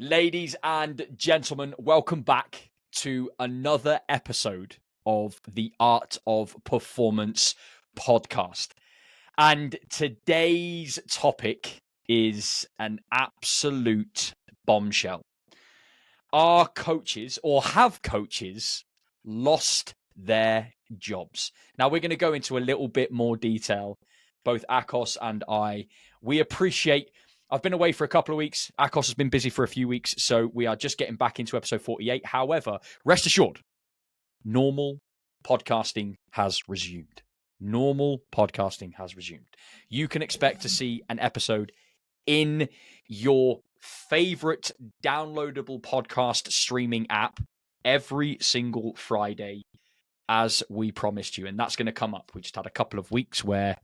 Ladies and gentlemen, welcome back to another episode of the Art of Performance podcast. And today's topic is an absolute bombshell. Are coaches, or have coaches, lost their jobs? Now, we're going to go into a little bit more detail. Both Akos and I, we appreciate... I've been away for a couple of weeks. Akos has been busy for a few weeks, so we are just getting back into episode 48. However, rest assured, normal podcasting has resumed. Normal podcasting has resumed. You can expect to see an episode in your favorite downloadable podcast streaming app every single Friday, as we promised you. And that's going to come up. We just had a couple of weeks where,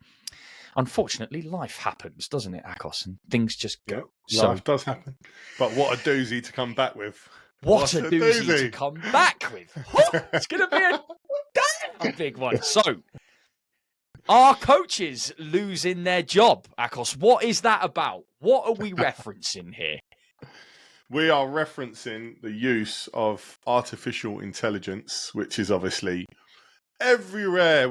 unfortunately, life happens, doesn't it, Akos? And things just go. Life does happen. But what a doozy to come back with. What a doozy to come back with. It's going to be a damn big one. So, are coaches losing their job, Akos? What is that about? What are we referencing here? We are referencing the use of artificial intelligence, which is obviously everywhere.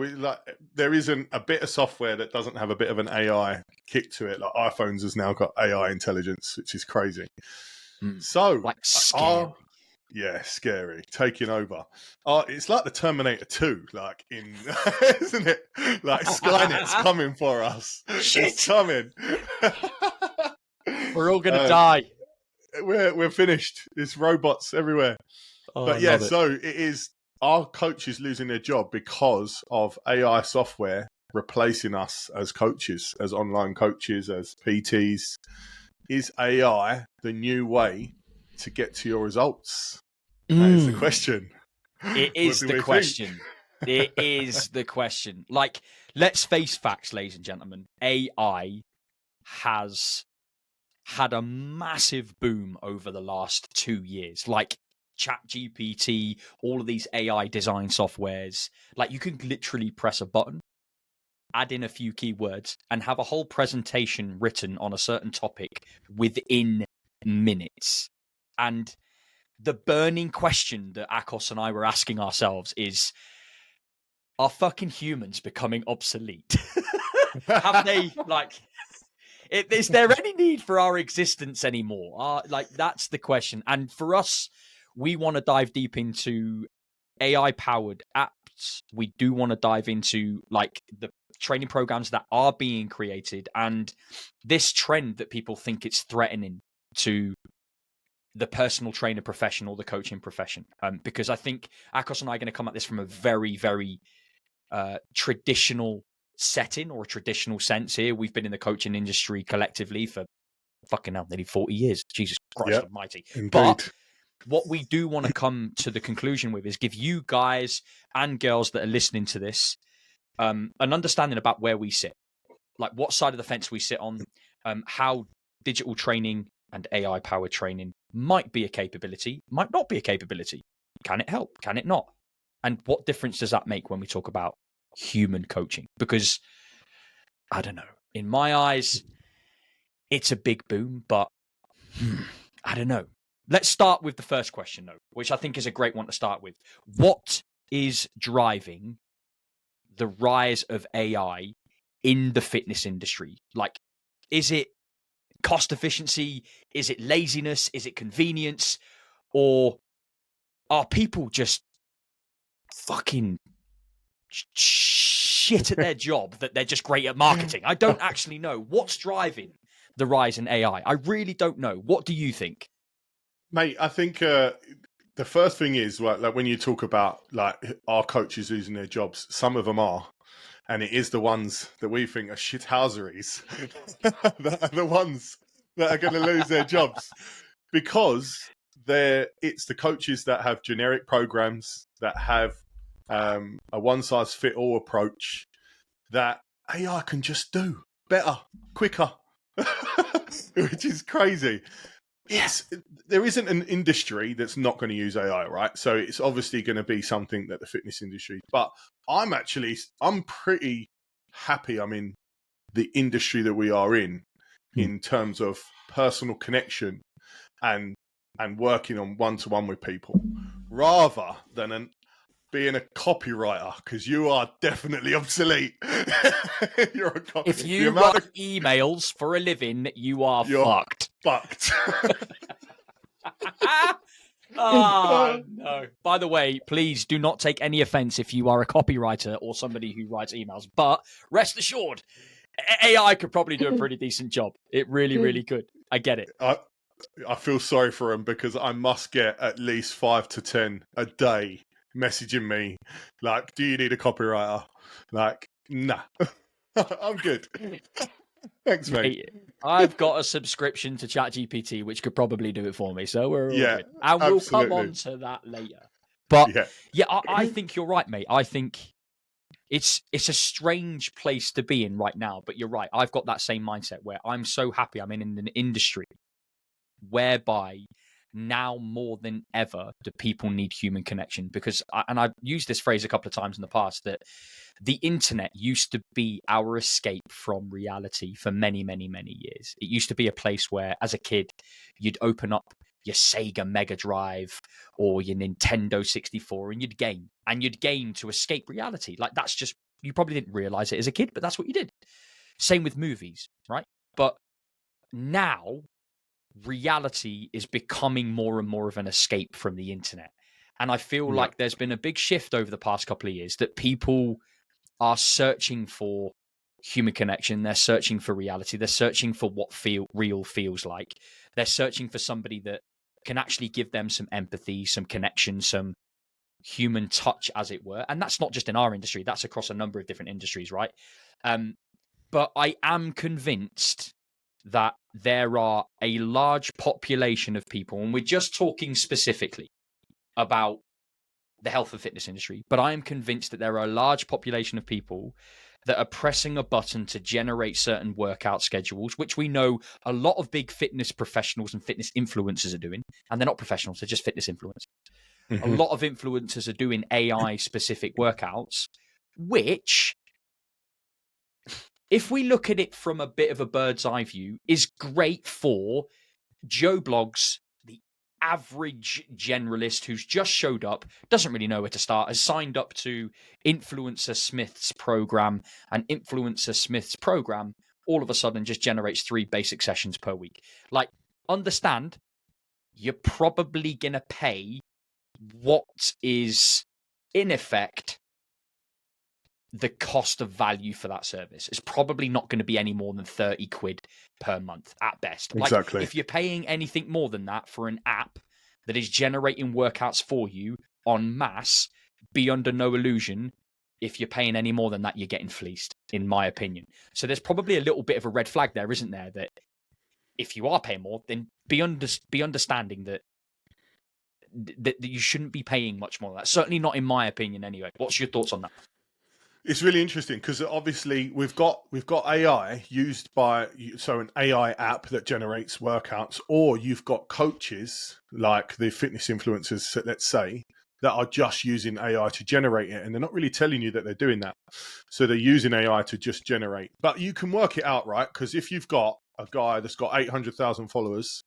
There isn't a bit of software that doesn't have a bit of an AI kick to it. Like iPhones has now got AI intelligence, which is crazy. So, like scary. Scary, taking over. It's like the Terminator 2, like isn't it? Like Skynet's coming for us. Shit. It's coming. We're all gonna die. We're finished. It's robots everywhere. But yeah, so it is. Our coaches losing their job because of AI software replacing us as coaches, as online coaches, as PTs. Is AI the new way to get to your results? That is the question. It is the question. It is the question. Like, let's face facts, ladies and gentlemen. AI has had a massive boom over the last 2 years. Like, ChatGPT, all of these AI design softwares. Like, you can literally press a button, add in a few keywords, and have a whole presentation written on a certain topic within minutes. And the burning question that Akos and I were asking ourselves is, are fucking humans becoming obsolete? Have they, is there any need for our existence anymore? That's the question. And for us, we want to dive deep into AI-powered apps. We do want to dive into, the training programs that are being created and this trend that people think it's threatening to the personal trainer profession or the coaching profession. Because I think Akos and I are going to come at this from a very, very traditional setting or a traditional sense here. We've been in the coaching industry collectively for fucking hell, nearly 40 years. Jesus Christ almighty. Indeed. But what we do want to come to the conclusion with is give you guys and girls that are listening to this an understanding about where we sit, like what side of the fence we sit on, how digital training and AI-powered training might be a capability, might not be a capability. Can it help? Can it not? And what difference does that make when we talk about human coaching? Because, I don't know, in my eyes, it's a big boom, but I don't know. Let's start with the first question, though, which I think is a great one to start with. What is driving the rise of AI in the fitness industry? Like, is it cost efficiency? Is it laziness? Is it convenience? Or are people just fucking shit at their job that they're just great at marketing? I don't actually know. What's driving the rise in AI? I really don't know. What do you think? Mate, I think the first thing is, like when you talk about our coaches losing their jobs, some of them are. And it is the ones that we think are shithouseries that are the ones that are going to lose their jobs, because it's the coaches that have generic programs that have a one-size-fit-all approach that AI can just do better, quicker, which is crazy. There isn't an industry that's not going to use AI, right? So it's obviously going to be something that the fitness industry, but I'm pretty happy I'm in the industry that we are in terms of personal connection and and working on one-to-one with people rather than being a copywriter, because you are definitely obsolete. You're a copy. If you write emails for a living, you're fucked. Fucked. Oh, no. By the way, please do not take any offense if you are a copywriter or somebody who writes emails. But rest assured, AI could probably do a pretty decent job. It really, really could. I get it. I feel sorry for him, because I must get at least 5 to 10 a day messaging me like, do you need a copywriter? Like, nah. I'm good. Thanks, mate. I've got a subscription to ChatGPT, which could probably do it for me. So we're all good. And absolutely. we'll come on to that later. But I think you're right, mate. I think it's a strange place to be in right now. But you're right. I've got that same mindset where I'm so happy I'm in an industry whereby now more than ever do people need human connection, because I've used this phrase a couple of times in the past, that the internet used to be our escape from reality for many, many, many years. It used to be a place where, as a kid, you'd open up your Sega Mega Drive or your Nintendo 64 and you'd game to escape reality. Like, that's just, you probably didn't realize it as a kid, but that's what you did. Same with movies, right? But now reality is becoming more and more of an escape from the internet. And I feel like there's been a big shift over the past couple of years that people are searching for human connection. They're searching for reality. They're searching for what real feels like. They're searching for somebody that can actually give them some empathy, some connection, some human touch, as it were. And that's not just in our industry. That's across a number of different industries, right? But I am convinced that there are a large population of people, and we're just talking specifically about the health and fitness industry, but I am convinced that there are a large population of people that are pressing a button to generate certain workout schedules, which we know a lot of big fitness professionals and fitness influencers are doing. And they're not professionals, they're just fitness influencers. Mm-hmm. A lot of influencers are doing AI-specific workouts, which, if we look at it from a bit of a bird's eye view, is great for Joe Blogs, the average generalist who's just showed up, doesn't really know where to start, has signed up to Influencer Smith's program, and Influencer Smith's program all of a sudden just generates 3 basic sessions per week. Like, understand, you're probably going to pay what is, in effect, the cost of value for that service. Is probably not going to be any more than 30 quid per month at best. Exactly. Like, if you're paying anything more than that for an app that is generating workouts for you en masse, be under no illusion, if you're paying any more than that, you're getting fleeced, in my opinion. So there's probably a little bit of a red flag there, isn't there? That if you are paying more, then be understanding that you shouldn't be paying much more than that. Certainly not in my opinion anyway. What's your thoughts on that? It's really interesting because obviously we've got AI used by, so an AI app that generates workouts, or you've got coaches like the fitness influencers, let's say, that are just using AI to generate it, and they're not really telling you that they're doing that. So they're using AI to just generate. But you can work it out, right? Because if you've got a guy that's got 800,000 followers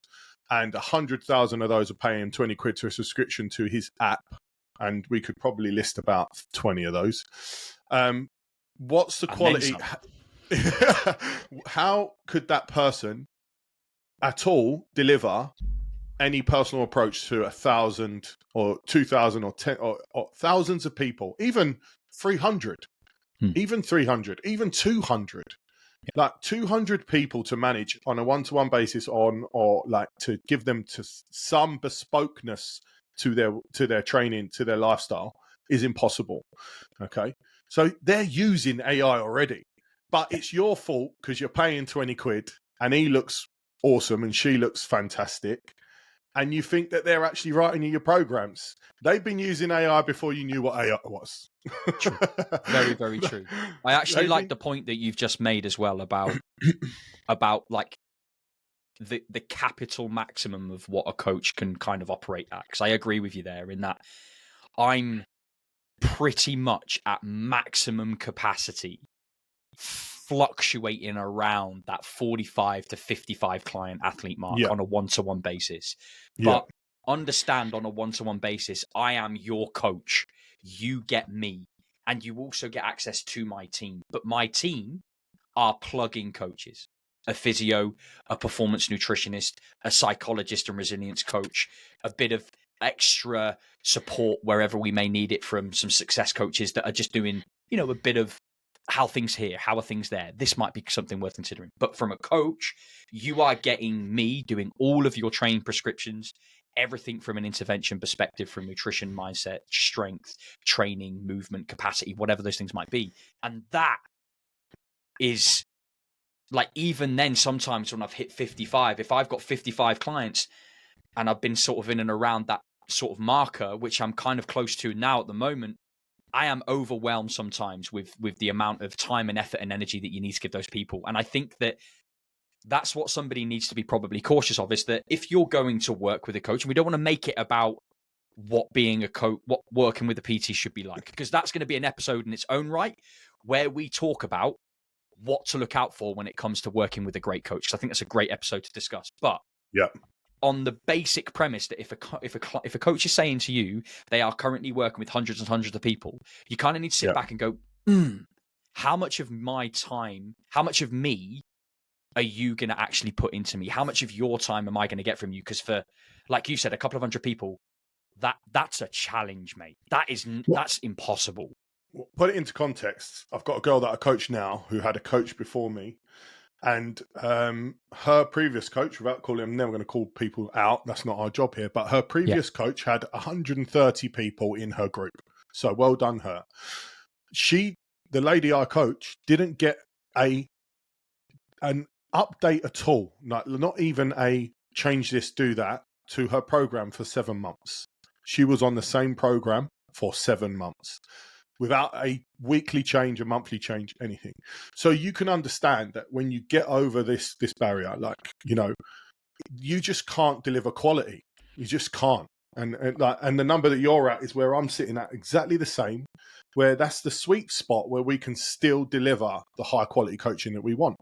and 100,000 of those are paying 20 quid to a subscription to his app, and we could probably list about 20 of those. What's the quality? How could that person at all deliver any personal approach to 1,000 or 2,000 or 10 or thousands of people, even 300, even 300, even 200? Like 200 people to manage on a one-to-one basis or like to give them to some bespokeness to their training, to their lifestyle, is impossible. Okay. So they're using AI already, but it's your fault because you're paying 20 quid and he looks awesome and she looks fantastic. And you think that they're actually writing your programs. They've been using AI before you knew what AI was. True. Very, very true. I actually like the point that you've just made as well about like the capital maximum of what a coach can kind of operate at. Because I agree with you there in that I'm pretty much at maximum capacity, fluctuating around that 45 to 55 client athlete mark on a one-to-one basis. But understand on a one-to-one basis, I am your coach. You get me. And you also get access to my team. But my team are plug-in coaches, a physio, a performance nutritionist, a psychologist and resilience coach, a bit of extra support wherever we may need it from some success coaches that are just doing, a bit of how things here, how are things there. This might be something worth considering. But from a coach, you are getting me doing all of your training prescriptions, everything from an intervention perspective, from nutrition, mindset, strength, training, movement, capacity, whatever those things might be. And that is like, even then, sometimes when I've hit 55, if I've got 55 clients and I've been sort of in and around that sort of marker, which I'm kind of close to now at the moment, I am overwhelmed sometimes with the amount of time and effort and energy that you need to give those people. And I think that that's what somebody needs to be probably cautious of, is that if you're going to work with a coach, and we don't want to make it about what being a coach, what working with a PT should be like, because that's going to be an episode in its own right where we talk about what to look out for when it comes to working with a great coach. So I think that's a great episode to discuss. But on the basic premise that if a coach is saying to you they are currently working with hundreds and hundreds of people, you kind of need to sit back and go, how much of my time, how much of me are you going to actually put into me? How much of your time am I going to get from you? Because for, like you said, a couple of hundred people, that's a challenge, mate. That's impossible. Put it into context. I've got a girl that I coach now who had a coach before me, and her previous coach, without calling, I'm never going to call people out, that's not our job here, but her previous coach had 130 people in her group. So well done her. The lady I coach, didn't get an update at all, not even a change this, do that, to her program for 7 months. She was on the same program for 7 months without a weekly change, a monthly change, anything. So you can understand that when you get over this barrier, you just can't deliver quality. You just can't. And the number that you're at is where I'm sitting at, exactly the same, where that's the sweet spot where we can still deliver the high quality coaching that we want.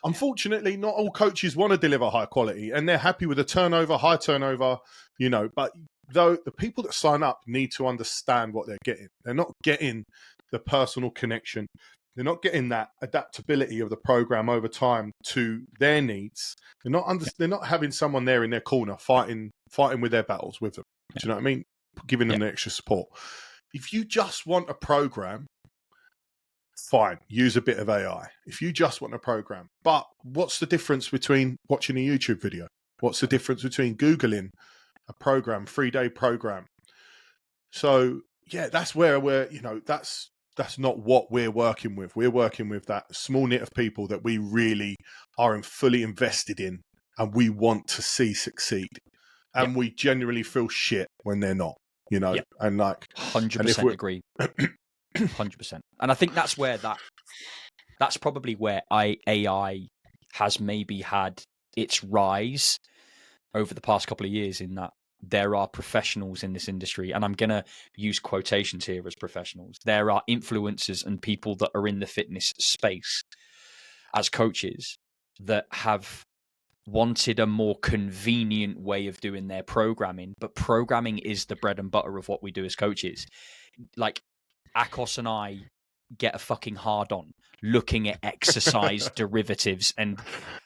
Unfortunately, not all coaches want to deliver high quality, and they're happy with a high turnover, but though the people that sign up need to understand what they're getting. They're not getting the personal connection. They're not getting that adaptability of the program over time to their needs. They're not having someone there in their corner fighting with their battles with them. Do you know what I mean? Giving them the extra support. If you just want a program, fine, use a bit of AI. If you just want a program, but what's the difference between watching a YouTube video? What's the difference between Googling a program, 3-day program? So yeah, that's where that's not what we're working with. We're working with that small knit of people that we really are fully invested in and we want to see succeed. And we generally feel shit when they're not, and 100% agree. 100%. And I think that's where that's probably where AI has maybe had its rise over the past couple of years, in that there are professionals in this industry, and I'm going to use quotations here as professionals. There are influencers and people that are in the fitness space as coaches that have wanted a more convenient way of doing their programming, but programming is the bread and butter of what we do as coaches. Like, Akos and I get a fucking hard on looking at exercise derivatives and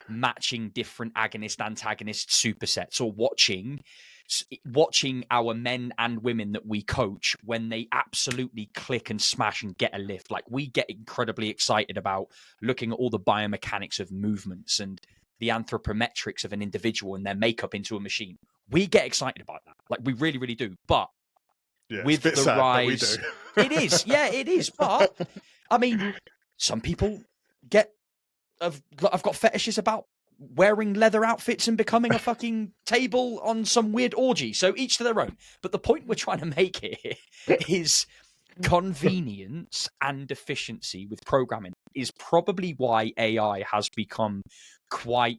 matching different agonist antagonist supersets, or watching our men and women that we coach when they absolutely click and smash and get a lift. Like, we get incredibly excited about looking at all the biomechanics of movements and the anthropometrics of an individual and their makeup into a machine. We get excited about that. Like, we really, really do. But with the rise, it is. Yeah, it is. But I mean, some people I've got fetishes about wearing leather outfits and becoming a fucking table on some weird orgy. So each to their own. But the point we're trying to make here is convenience and efficiency with programming is probably why AI has become quite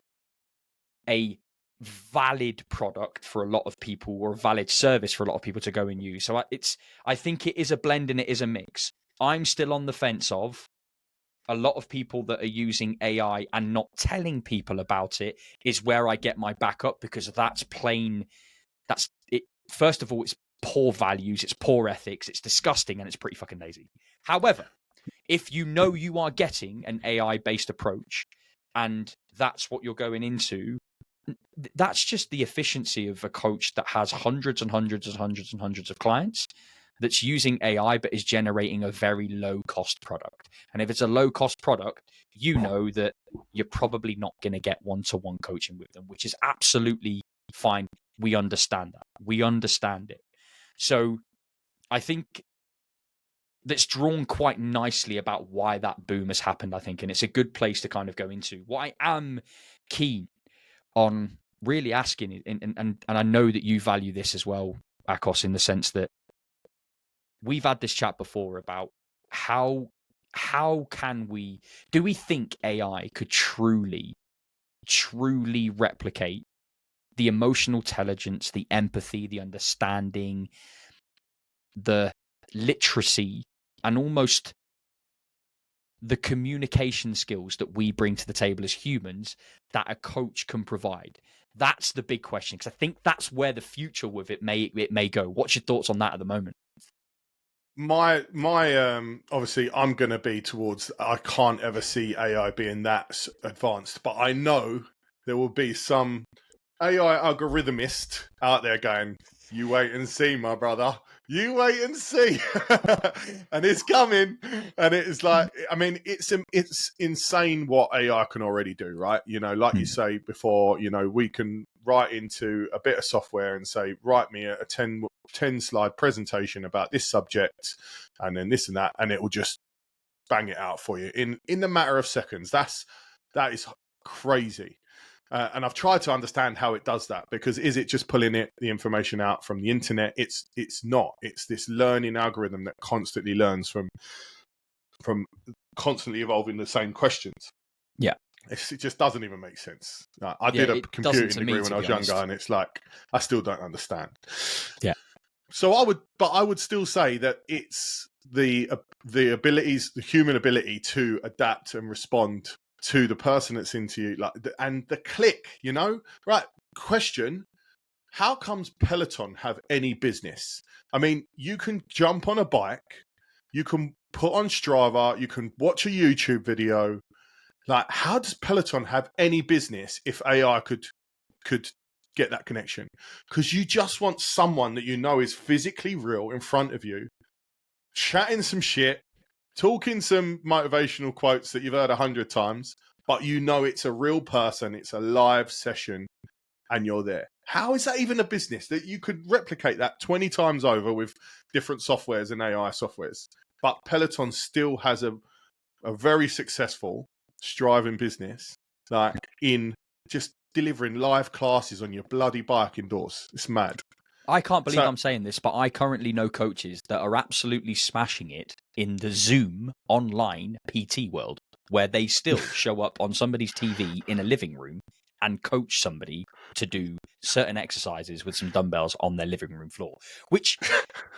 a valid product for a lot of people, or a valid service for a lot of people to go and use. So I think it is a blend and it is a mix. I'm still on the fence of a lot of people that are using AI and not telling people about it is where I get my backup, because first of all, it's poor values, it's poor ethics, it's disgusting, and it's pretty fucking lazy. However, if you know you are getting an AI-based approach and that's what you're going into, that's just the efficiency of a coach that has hundreds and hundreds and hundreds and hundreds of clients that's using AI but is generating a very low-cost product. And if it's a low-cost product, you know that you're probably not going to get one-to-one coaching with them, which is absolutely fine. We understand that. We understand it. So I think that's drawn quite nicely about why that boom has happened, I think. And it's a good place to kind of go into. What I am keen on really asking, and I know that you value this as well, Akos, in the sense that we've had this chat before about how can we, do we think AI could truly replicate the emotional intelligence, the empathy, the understanding, the literacy, and almost the communication skills that we bring to the table as humans that a coach can provide? That's the big question, because I think that's where the future with it may go. What's your thoughts on that at the moment? My obviously I'm going to be towards, I can't ever see AI being that advanced, but I know there will be some AI algorithmist out there going, you wait and see, my brother. You wait and see. And it's coming. And it's like, I mean, it's insane what AI can already do, right? You know, like you say before, you know, we can write into a bit of software and say, write me a 10 slide presentation about this subject and then this and that, and it will just bang it out for you in the matter of seconds. That is crazy. And I've tried to understand how it does that, because is it just pulling the information out from the internet? It's not. It's this learning algorithm that constantly learns from constantly evolving the same questions. Yeah. It just doesn't even make sense. I did a computing degree when I was younger, and it's like, I still don't understand. Yeah. So I would still say that it's the abilities, the human ability to adapt and respond to the person that's into you, like, and the click, you know, right? Question: how comes Peloton have any business? I mean, you can jump on a bike, you can put on Strava, you can watch a YouTube video. Like, how does Peloton have any business if AI could get that connection? Because you just want someone that you know is physically real in front of you, chatting some shit, talking some motivational quotes that you've heard 100 times, but you know it's a real person, it's a live session, and you're there. How is that even a business that you could replicate that 20 times over with different softwares and AI softwares? But Peloton still has a very successful, striving business, like in just delivering live classes on your bloody bike indoors. It's mad. I can't believe I'm saying this, but I currently know coaches that are absolutely smashing it in the Zoom online PT world, where they still show up on somebody's TV in a living room and coach somebody to do certain exercises with some dumbbells on their living room floor, which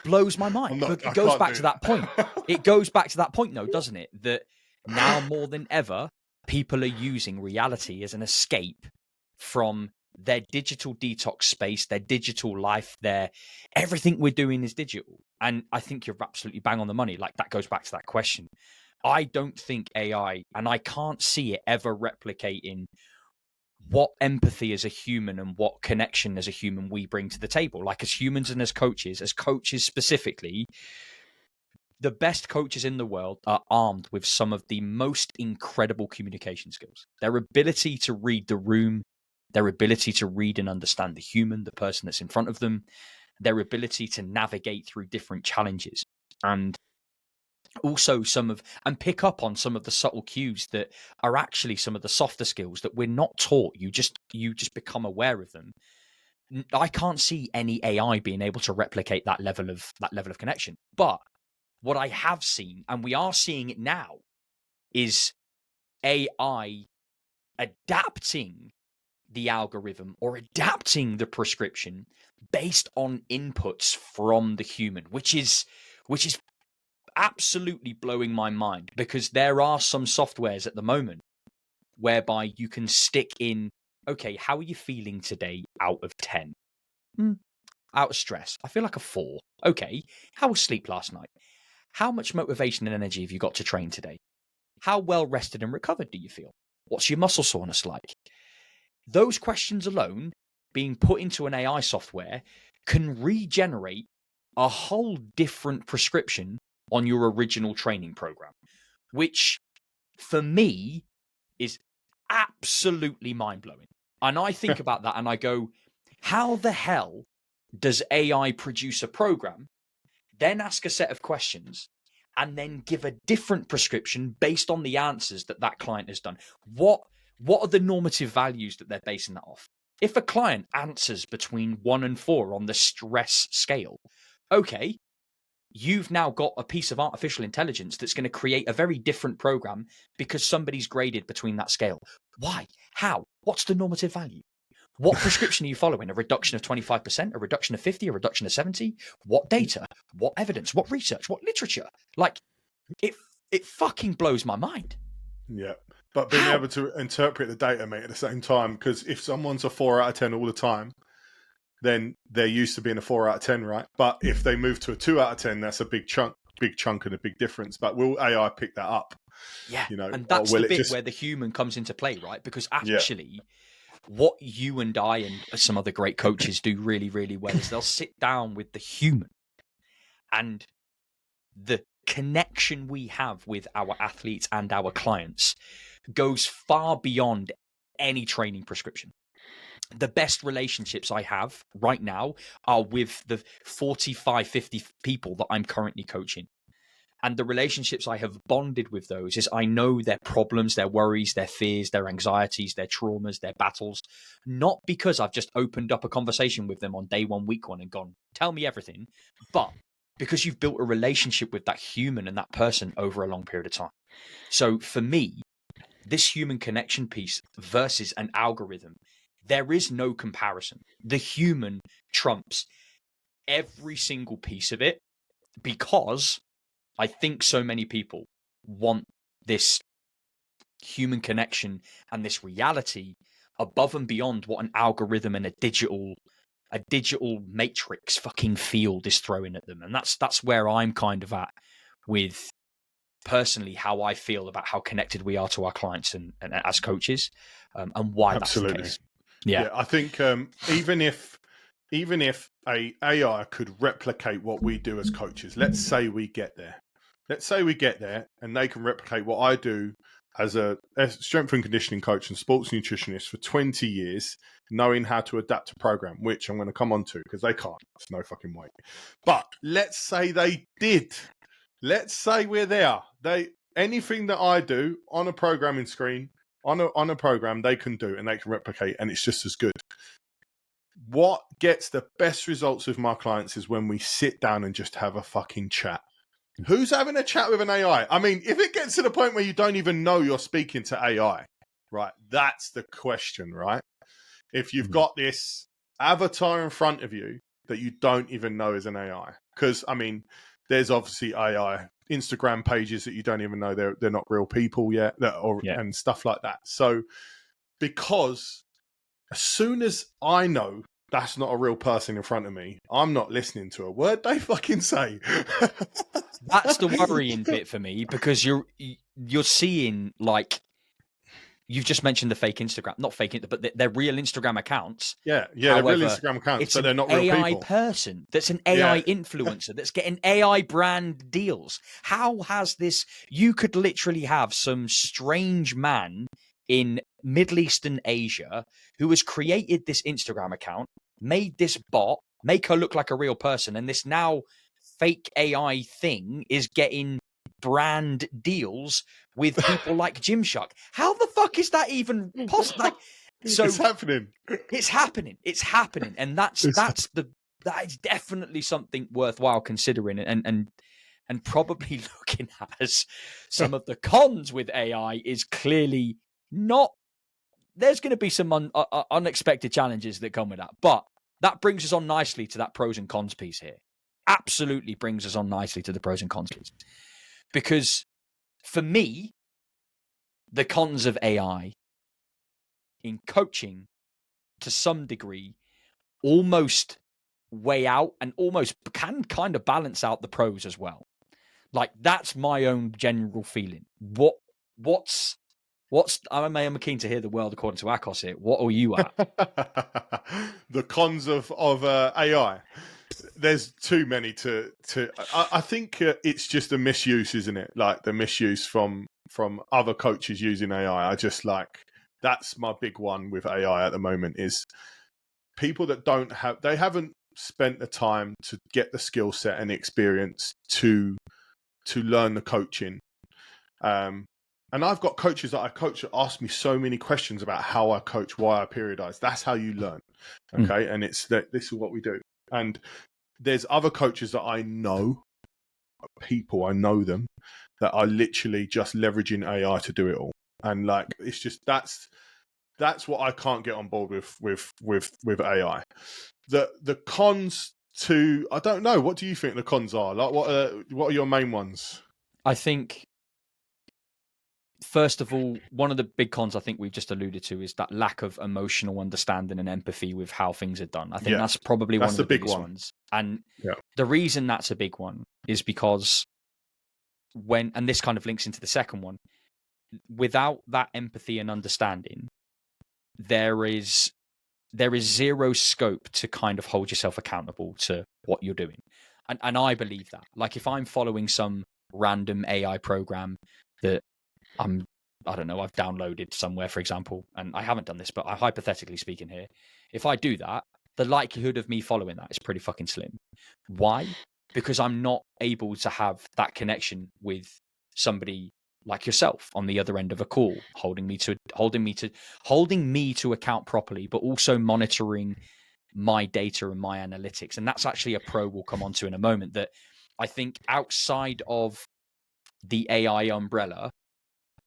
blows my mind. But it goes back to that point. It goes back to that point, though, doesn't it? That now more than ever, people are using reality as an escape from their digital detox space, their digital life, everything we're doing is digital. And I think you're absolutely bang on the money. Like, that goes back to that question. I don't think AI, and I can't see it ever replicating what empathy as a human and what connection as a human we bring to the table. Like, as humans and as coaches specifically, the best coaches in the world are armed with some of the most incredible communication skills. Their ability to read the room, their ability to read and understand the human, the person that's in front of them, their ability to navigate through different challenges, and also and pick up on some of the subtle cues that are actually some of the softer skills that we're not taught. You just become aware of them. I can't see any AI being able to replicate that level of connection. But what I have seen, and we are seeing it now, is AI adapting the algorithm or adapting the prescription based on inputs from the human, which is absolutely blowing my mind, because there are some softwares at the moment whereby you can stick in, okay, how are you feeling today out of 10? out of stress. I feel like a 4. Okay. How was sleep last night? How much motivation and energy have you got to train today? How well rested and recovered do you feel? What's your muscle soreness like? Those questions alone, being put into an AI software, can regenerate a whole different prescription on your original training program, which for me is absolutely mind-blowing. And I think about that and I go, how the hell does AI produce a program, then ask a set of questions, and then give a different prescription based on the answers that that client has done? What are the normative values that they're basing that off? If a client answers between 1 and 4 on the stress scale, okay, you've now got a piece of artificial intelligence that's going to create a very different program because somebody's graded between that scale. Why? How? What's the normative value? What prescription are you following? A reduction of 25%, a reduction of 50, a reduction of 70? What data? What evidence? What research? What literature? Like, it fucking blows my mind. Yeah. But being able to interpret the data, mate, at the same time, because if someone's a 4 out of 10 all the time, then they're used to being a 4 out of 10, right? But if they move to a 2 out of 10, that's a big chunk and a big difference. But will AI pick that up? Yeah. You know, and that's will the it bit just... where the human comes into play, right? Because actually, what you and I and some other great coaches do really, really well is they'll sit down with the human, and the connection we have with our athletes and our clients goes far beyond any training prescription. The best relationships I have right now are with the 45, 50 people that I'm currently coaching. And the relationships I have bonded with those is I know their problems, their worries, their fears, their anxieties, their traumas, their battles, not because I've just opened up a conversation with them on day 1, week 1 and gone, tell me everything, but because you've built a relationship with that human and that person over a long period of time. So for me, this human connection piece versus an algorithm, there is no comparison. The human trumps every single piece of it because I think so many people want this human connection and this reality above and beyond what an algorithm and a digital matrix fucking field is throwing at them. And that's where I'm kind of at with personally how I feel about how connected we are to our clients and as coaches, and why Absolutely. that's the case. Yeah, I think even if a AI could replicate what we do as coaches, let's say we get there, and they can replicate what I do as a strength and conditioning coach and sports nutritionist for 20 years, knowing how to adapt a program, which I'm going to come on to because they can't. It's no fucking way. But let's say they did. Let's say we're there. Anything that I do on a programming screen, on a program, they can do and they can replicate, and it's just as good. What gets the best results with my clients is when we sit down and just have a fucking chat. Who's having a chat with an AI? I mean, if it gets to the point where you don't even know you're speaking to AI, right? That's the question, right? If you've got this avatar in front of you that you don't even know is an AI. Because, I mean, there's obviously AI Instagram pages that you don't even know they're not real people yet, and stuff like that. So, because as soon as I know that's not a real person in front of me, I'm not listening to a word they fucking say. That's the worrying bit for me, because you're seeing, like, you've just mentioned the fake Instagram, not fake it, but they're real Instagram accounts. Yeah, However, they're real Instagram accounts, it's but they're not real AI people. person that's an AI influencer that's getting AI brand deals. How has this? You could literally have some strange man in Middle Eastern Asia who has created this Instagram account, made this bot, make her look like a real person, and this now fake AI thing is getting brand deals with people like Gymshark. How the fuck is that even possible? Like, so it's happening. It's happening, and that is definitely something worthwhile considering, and probably looking at as some of the cons with AI is clearly not. There's going to be some unexpected challenges that come with that, but that brings us on nicely to that pros and cons piece here. Absolutely brings us on nicely to the pros and cons piece, because for me, the cons of AI in coaching, to some degree, almost weigh out and almost can kind of balance out the pros as well. Like, that's my own general feeling. What's I'm keen to hear the world according to Akos here. What are you at? The cons of AI. There's too many to. I think it's just a misuse, isn't it? Like the misuse from other coaches using AI. I just like that's my big one with AI at the moment is people that they haven't spent the time to get the skill set and experience to learn the coaching. And I've got coaches that I coach that ask me so many questions about how I coach, why I periodize. That's how you learn. Okay. And it's that this is what we do. And there's other coaches that I know, I know them, that are literally just leveraging AI to do it all. And like, it's just, that's what I can't get on board with AI. The cons to, I don't know. What do you think the cons are? Like, what are your main ones? I think, first of all, one of the big cons I think we've just alluded to is that lack of emotional understanding and empathy with how things are done. I think that's probably one of the biggest ones. And the reason that's a big one is because and this kind of links into the second one, without that empathy and understanding, there is zero scope to kind of hold yourself accountable to what you're doing. And I believe that. Like, if I'm following some random AI program that I don't know, I've downloaded somewhere, for example, and I haven't done this, but hypothetically speaking here, if I do that, the likelihood of me following that is pretty fucking slim. Why? Because I'm not able to have that connection with somebody like yourself on the other end of a call, holding me to account properly, but also monitoring my data and my analytics. And that's actually a pro we'll come on to in a moment, that I think outside of the AI umbrella,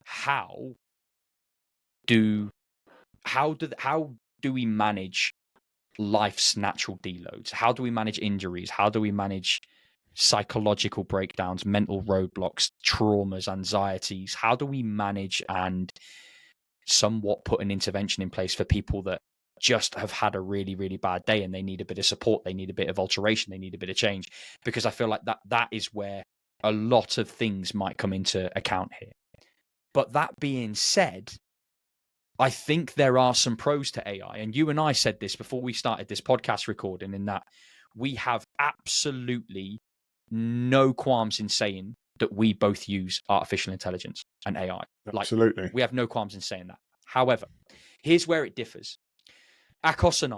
how do we manage life's natural deloads? How do we manage injuries? How do we manage psychological breakdowns, mental roadblocks, traumas, anxieties? How do we manage and somewhat put an intervention in place for people that just have had a really, really bad day and they need a bit of support, they need a bit of alteration, they need a bit of change? Because I feel like that is where a lot of things might come into account here. But that being said, I think there are some pros to AI. And you and I said this before we started this podcast recording, in that we have absolutely no qualms in saying that we both use artificial intelligence and AI. Absolutely. We have no qualms in saying that. However, here's where it differs. Akos and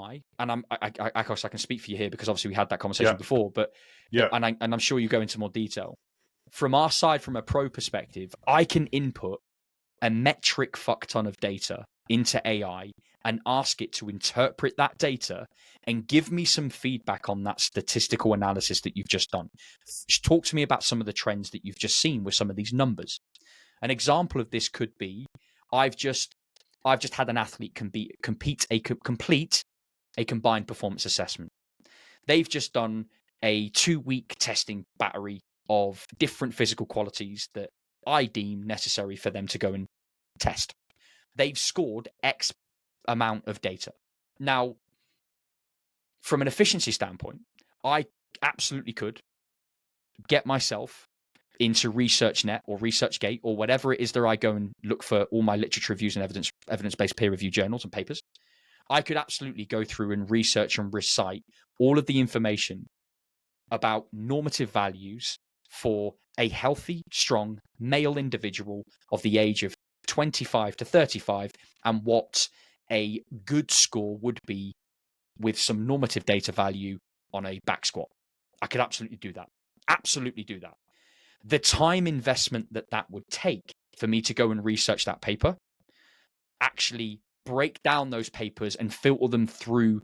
Akos, I can speak for you here because obviously we had that conversation before, but and I'm sure you go into more detail. From our side, from a pro perspective, I can input a metric fuck ton of data into AI and ask it to interpret that data and give me some feedback on that statistical analysis that you've just done. Talk to me about some of the trends that you've just seen with some of these numbers. An example of this could be, I've just had an athlete complete a combined performance assessment. They've just done a 2-week testing battery of different physical qualities that I deem necessary for them to go and test. They've scored X amount of data. Now, from an efficiency standpoint, I absolutely could get myself into ResearchNet or ResearchGate or whatever it is that I go and look for all my literature reviews and evidence-based peer-reviewed journals and papers. I could absolutely go through and research and recite all of the information about normative values for a healthy, strong male individual of the age of 25 to 35 and what a good score would be with some normative data value on a back squat. I could absolutely do that. Absolutely do that. The time investment that would take for me to go and research that paper, actually break down those papers and filter them through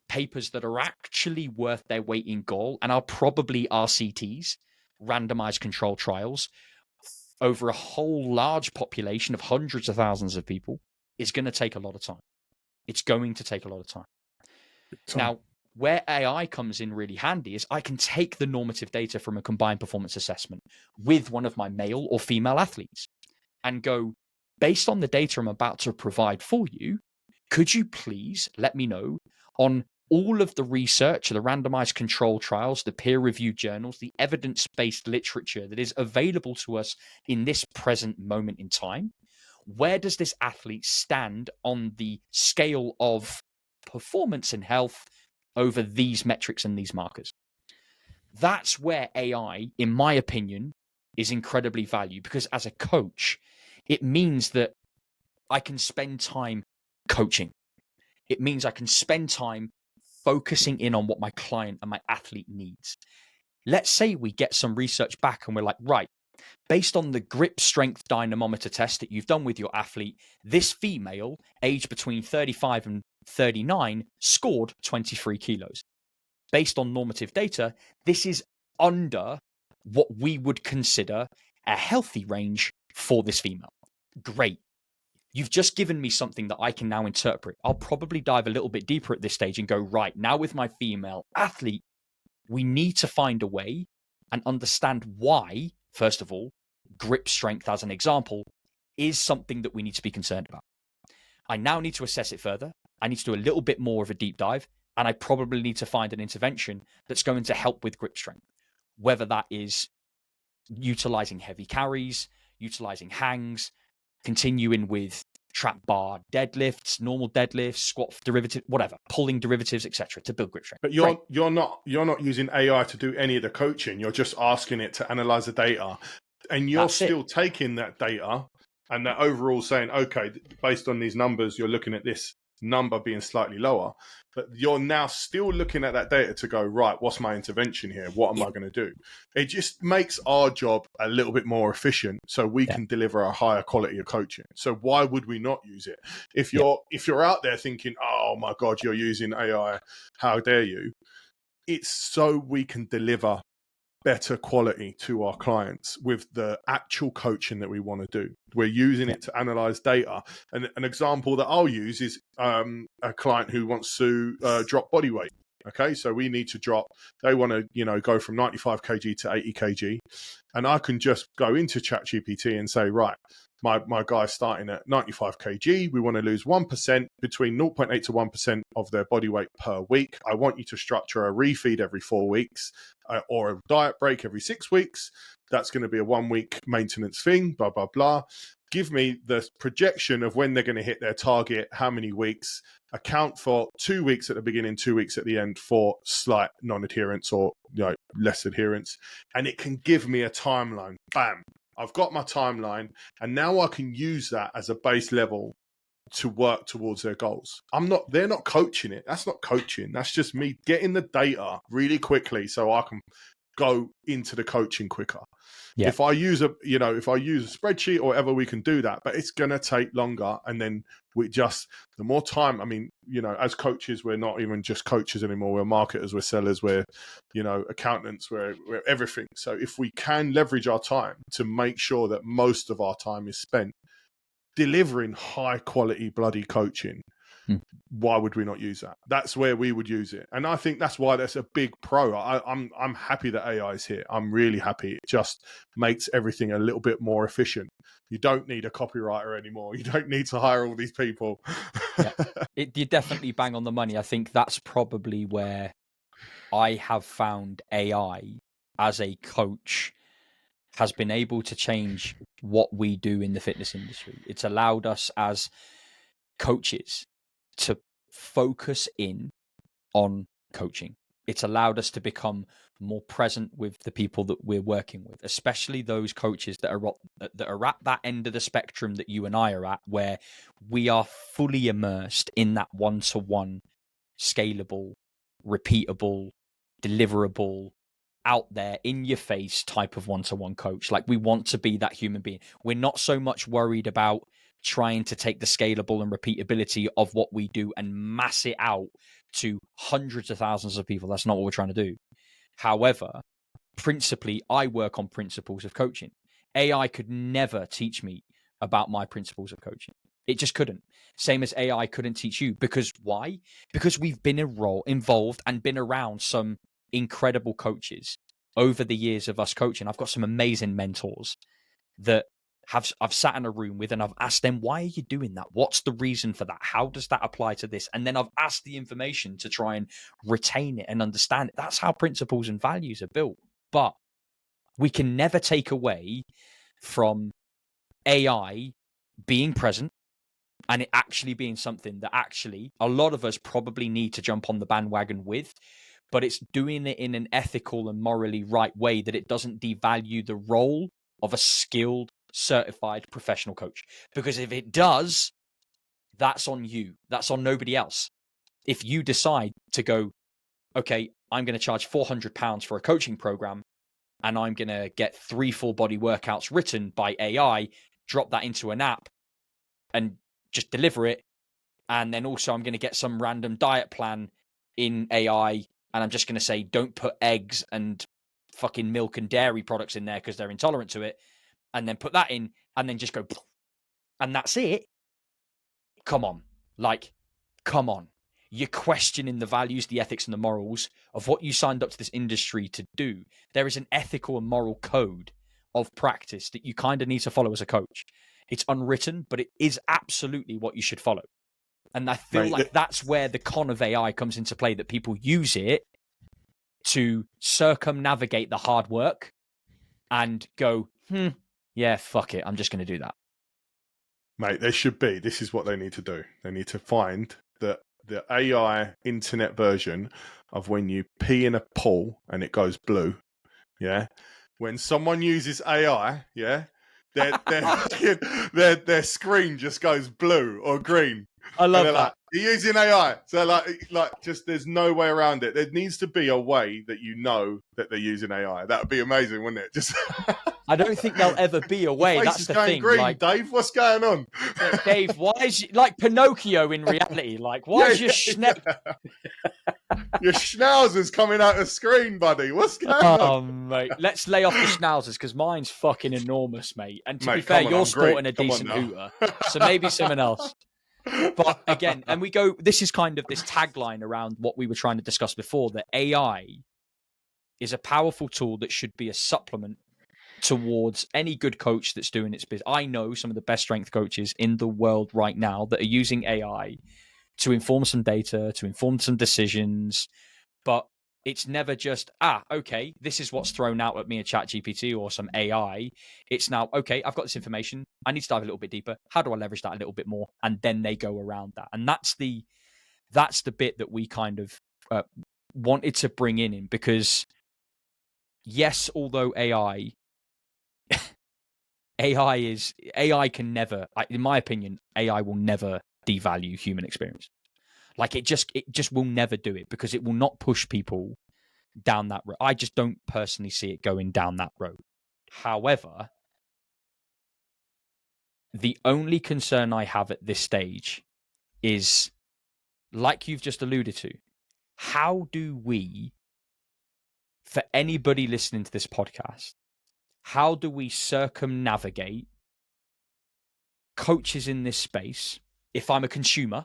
papers that are actually worth their weight in gold and are probably RCTs, randomized control trials, over a whole large population of hundreds of thousands of people, is going to take a lot of time. It's going to take a lot of time. Now, where AI comes in really handy is I can take the normative data from a combined performance assessment with one of my male or female athletes and go, based on the data I'm about to provide for you, could you please let me know on all of the research, the randomized control trials, the peer-reviewed journals, the evidence-based literature that is available to us in this present moment in time, where does this athlete stand on the scale of performance and health over these metrics and these markers? That's where AI, in my opinion, is incredibly valued, because as a coach, it means that I can spend time coaching. It means I can spend time focusing in on what my client and my athlete needs. Let's say we get some research back and we're like, right, based on the grip strength dynamometer test that you've done with your athlete, this female, aged between 35 and 39, scored 23 kilos. Based on normative data, this is under what we would consider a healthy range for this female. Great. You've just given me something that I can now interpret. I'll probably dive a little bit deeper at this stage and go, right, now with my female athlete, we need to find a way and understand why, first of all, grip strength, as an example, is something that we need to be concerned about. I now need to assess it further. I need to do a little bit more of a deep dive, and I probably need to find an intervention that's going to help with grip strength, whether that is utilizing heavy carries, utilizing hangs, continuing with trap bar deadlifts, normal deadlifts, squat derivative, whatever, pulling derivatives, etc., to build grip strength. But you're not using AI to do any of the coaching. You're just asking it to analyze the data, and you're still taking that data and that overall saying, okay, based on these numbers, you're looking at this number being slightly lower, but you're now still looking at that data to go, right, what's my intervention here? What am I going to do? It just makes our job a little bit more efficient so we can deliver a higher quality of coaching. So why would we not use it? If you're out there thinking, oh my God, you're using AI, how dare you? It's so we can deliver better quality to our clients with the actual coaching that we want to do. We're using it to analyze data. And an example that I'll use is a client who wants to drop body weight. Okay, so we need to drop, they want to, go from 95 kg to 80 kg. And I can just go into ChatGPT and say, right, my guy's starting at 95 kg. We want to lose 1%, between 0.8 to 1% of their body weight per week. I want you to structure a refeed every 4 weeks or a diet break every 6 weeks. That's going to be a 1 week maintenance thing, blah, blah, blah. Give me the projection of when they're going to hit their target, how many weeks, account for 2 weeks at the beginning, 2 weeks at the end for slight non-adherence or less adherence. And it can give me a timeline. Bam. I've got my timeline, and now I can use that as a base level to work towards their goals. They're not coaching it. That's not coaching. That's just me getting the data really quickly so I can go into the coaching quicker. Yeah. If I use a spreadsheet or whatever, we can do that, but it's going to take longer. And then the more time, as coaches, we're not even just coaches anymore. We're marketers, we're sellers, we're, accountants, we're everything. So if we can leverage our time to make sure that most of our time is spent delivering high quality bloody coaching, why would we not use that? That's where we would use it. And I think that's why that's a big pro. I'm happy that AI is here. I'm really happy. It just makes everything a little bit more efficient. You don't need a copywriter anymore. You don't need to hire all these people. You definitely bang on the money. I think that's probably where I have found AI as a coach has been able to change what we do in the fitness industry. It's allowed us as coaches to focus in on coaching. It's allowed us to become more present with the people that we're working with, especially those coaches that are at that end of the spectrum that you and I are at, where we are fully immersed in that one-to-one, scalable, repeatable, deliverable, out there in your face type of one-to-one coach. Like, we want to be that human being. We're not so much worried about trying to take the scalable and repeatability of what we do and mass it out to hundreds of thousands of people. That's not what we're trying to do. However, principally, I work on principles of coaching. AI could never teach me about my principles of coaching. It just couldn't. Same as AI couldn't teach you. Because why? Because we've been involved and been around some incredible coaches over the years of us coaching. I've got some amazing mentors that I've sat in a room with, and I've asked them, why are you doing that? What's the reason for that? How does that apply to this? And then I've asked the information to try and retain it and understand it. That's how principles and values are built. But we can never take away from AI being present and it actually being something that actually a lot of us probably need to jump on the bandwagon with, but it's doing it in an ethical and morally right way that it doesn't devalue the role of a skilled, certified professional coach. Because if it does, that's on you. That's on nobody else. If you decide to go, okay, I'm going to charge £400 for a coaching program and I'm going to get 3 full body workouts written by AI, drop that into an app and just deliver it. And then also I'm going to get some random diet plan in AI and I'm just going to say, don't put eggs and fucking milk and dairy products in there because they're intolerant to it. And then put that in and then just go, and that's it. Come on. Like, come on. You're questioning the values, the ethics, and the morals of what you signed up to this industry to do. There is an ethical and moral code of practice that you kind of need to follow as a coach. It's unwritten, but it is absolutely what you should follow. And I feel like that's where the con of AI comes into play, that people use it to circumnavigate the hard work and go, yeah, fuck it. I'm just going to do that. Mate, this is what they need to do. They need to find the AI internet version of when you pee in a pool and it goes blue. Yeah. When someone uses AI, yeah, their screen just goes blue or green. I love that. Like, you're using AI. So like just there's no way around it. There needs to be a way that you know that they're using AI. That would be amazing, wouldn't it? Just I don't think there'll ever be a way. That's the thing. Green, like, Dave, what's going on? Dave, why is like Pinocchio in reality? Like, why is your your schnauzer's coming out of screen, buddy? What's going on? Oh, mate, let's lay off the schnauzers because mine's fucking enormous, mate. And to be fair, you're sporting a decent hooter, so maybe someone else. But again, and we go. This is kind of this tagline around what we were trying to discuss before. That AI is a powerful tool that should be a supplement towards any good coach that's doing its business. I know some of the best strength coaches in the world right now that are using AI to inform some data, to inform some decisions, but it's never just, okay, this is what's thrown out at me in ChatGPT or some AI. It's now, okay, I've got this information. I need to dive a little bit deeper. How do I leverage that a little bit more? And then they go around that. And that's the bit that we kind of wanted to bring in because yes, although AI can never, in my opinion, AI will never devalue human experience. Like it just will never do it because it will not push people down that road. I just don't personally see it going down that road. However, the only concern I have at this stage is, like you've just alluded to, how do we, for anybody listening to this podcast, how do we circumnavigate coaches in this space? If I'm a consumer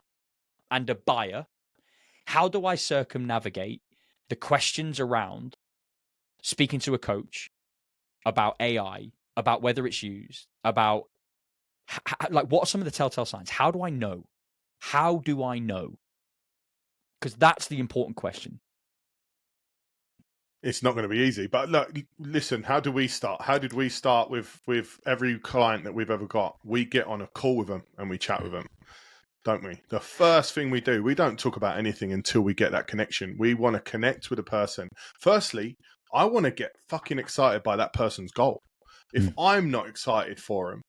and a buyer, how do I circumnavigate the questions around speaking to a coach about AI, about whether it's used, about like what are some of the telltale signs? How do I know? How do I know? Because that's the important question. It's not going to be easy, but look, listen, how do we start? How did we start with every client that we've ever got? We get on a call with them and we chat with them, don't we? The first thing we do, we don't talk about anything until we get that connection. We want to connect with a person. Firstly, I want to get fucking excited by that person's goal. If I'm not excited for them,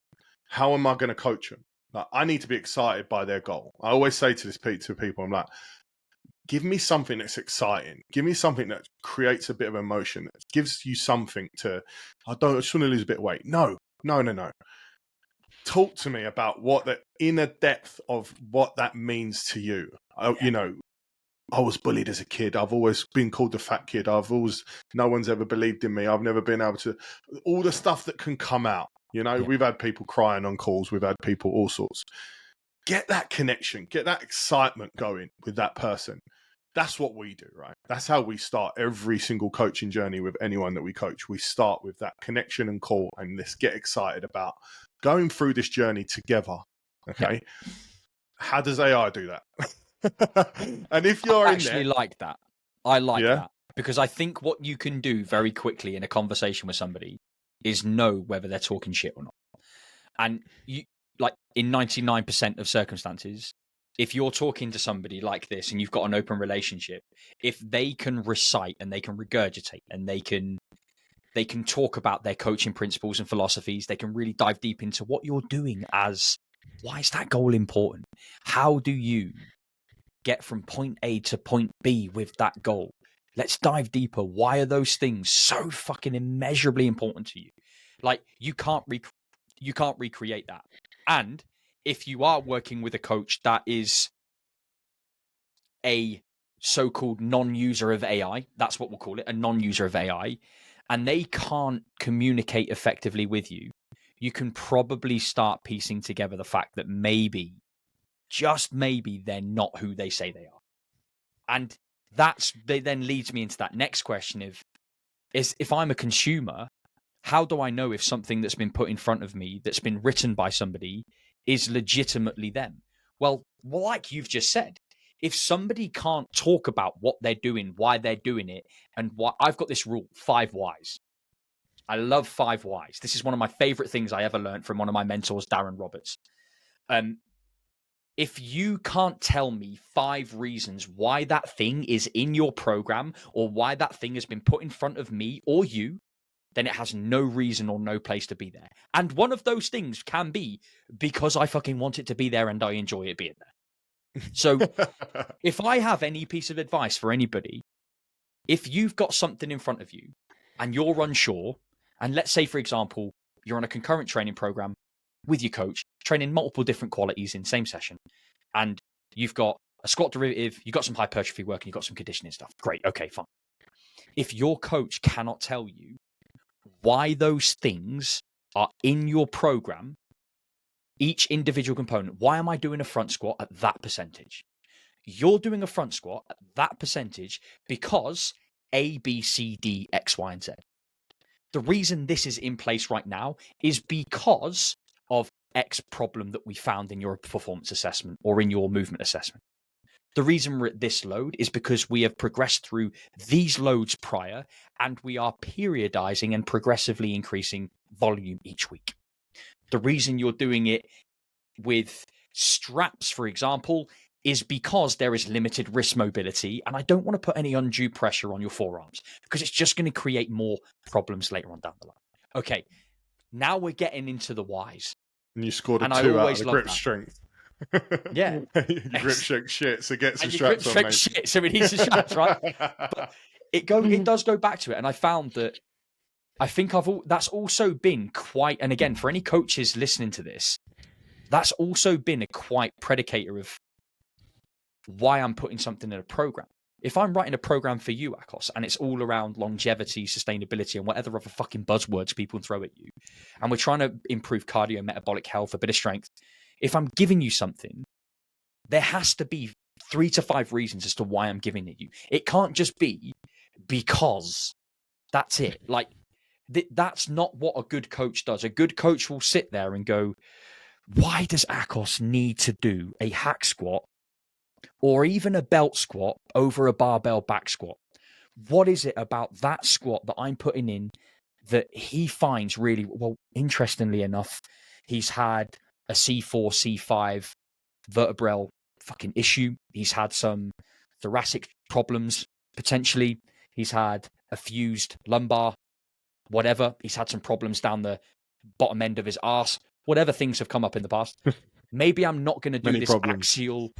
how am I going to coach them? Like, I need to be excited by their goal. I always say to people, I'm like, give me something that's exciting. Give me something that creates a bit of emotion, that gives you something to, I just want to lose a bit of weight. No. Talk to me about what the inner depth of what that means to you. You know, I was bullied as a kid. I've always been called the fat kid. No one's ever believed in me. I've never been able to, all the stuff that can come out. You know, we've had people crying on calls. We've had people all sorts. Get that connection, get that excitement going with that person. That's what we do, right? That's how we start every single coaching journey with anyone that we coach. We start with that connection and call, and let's get excited about going through this journey together. Okay. Yeah. How does AI do that? And if you're I actually like that. I like that because I think what you can do very quickly in a conversation with somebody is know whether they're talking shit or not. And you, like, in 99% of circumstances, if you're talking to somebody like this and you've got an open relationship, if they can recite and they can regurgitate and they can talk about their coaching principles and philosophies, they can really dive deep into what you're doing as, why is that goal important? How do you get from point A to point B with that goal? Let's dive deeper. Why are those things so fucking immeasurably important to you? Like, you can't recreate that. And if you are working with a coach that is a so-called non-user of AI, that's what we'll call it, a non-user of AI, and they can't communicate effectively with you, you can probably start piecing together the fact that maybe, just maybe, they're not who they say they are. And they then leads me into that next question of, is if I'm a consumer, how do I know if something that's been put in front of me, that's been written by somebody, is legitimately them? Well, like you've just said, if somebody can't talk about what they're doing, why they're doing it, and why, I've got this rule, 5 whys. I love 5 whys. This is one of my favorite things I ever learned from one of my mentors, Darren Roberts. If you can't tell me 5 reasons why that thing is in your program or why that thing has been put in front of me or you, then it has no reason or no place to be there. And one of those things can be because I fucking want it to be there and I enjoy it being there. So if I have any piece of advice for anybody, if you've got something in front of you and you're unsure, and let's say, for example, you're on a concurrent training program with your coach, training multiple different qualities in the same session, and you've got a squat derivative, you've got some hypertrophy work, and you've got some conditioning stuff. Great. Okay, fine. If your coach cannot tell you why those things are in your program, each individual component, why am I doing a front squat at that percentage? You're doing a front squat at that percentage because A, B, C, D, X, Y, and Z. The reason this is in place right now is because of X problem that we found in your performance assessment or in your movement assessment. The reason we're at this load is because we have progressed through these loads prior and we are periodizing and progressively increasing volume each week. The reason you're doing it with straps, for example, is because there is limited wrist mobility and I don't want to put any undue pressure on your forearms because it's just going to create more problems later on down the line. Okay, now we're getting into the whys. And you scored a 2 out of the grip strength. Yeah. Grip strength shit, so get some and straps on, mate. Shit, so it needs some straps, right? But it does go back to it. And I found that I think that's also been quite, and again, for any coaches listening to this, that's also been a quite predicator of why I'm putting something in a program. If I'm writing a program for you, Akos, and it's all around longevity, sustainability, and whatever other fucking buzzwords people throw at you, and we're trying to improve cardio, metabolic health, a bit of strength, if I'm giving you something, there has to be 3 to 5 reasons as to why I'm giving it you. It can't just be because that's it. Like, that's not what a good coach does. A good coach will sit there and go, why does Akos need to do a hack squat or even a belt squat over a barbell back squat? What is it about that squat that I'm putting in that he finds really, well, interestingly enough, he's had a C4, C5 vertebral fucking issue. He's had some thoracic problems, potentially. He's had a fused lumbar, whatever. He's had some problems down the bottom end of his arse. Whatever things have come up in the past. Maybe I'm not going to do this axial.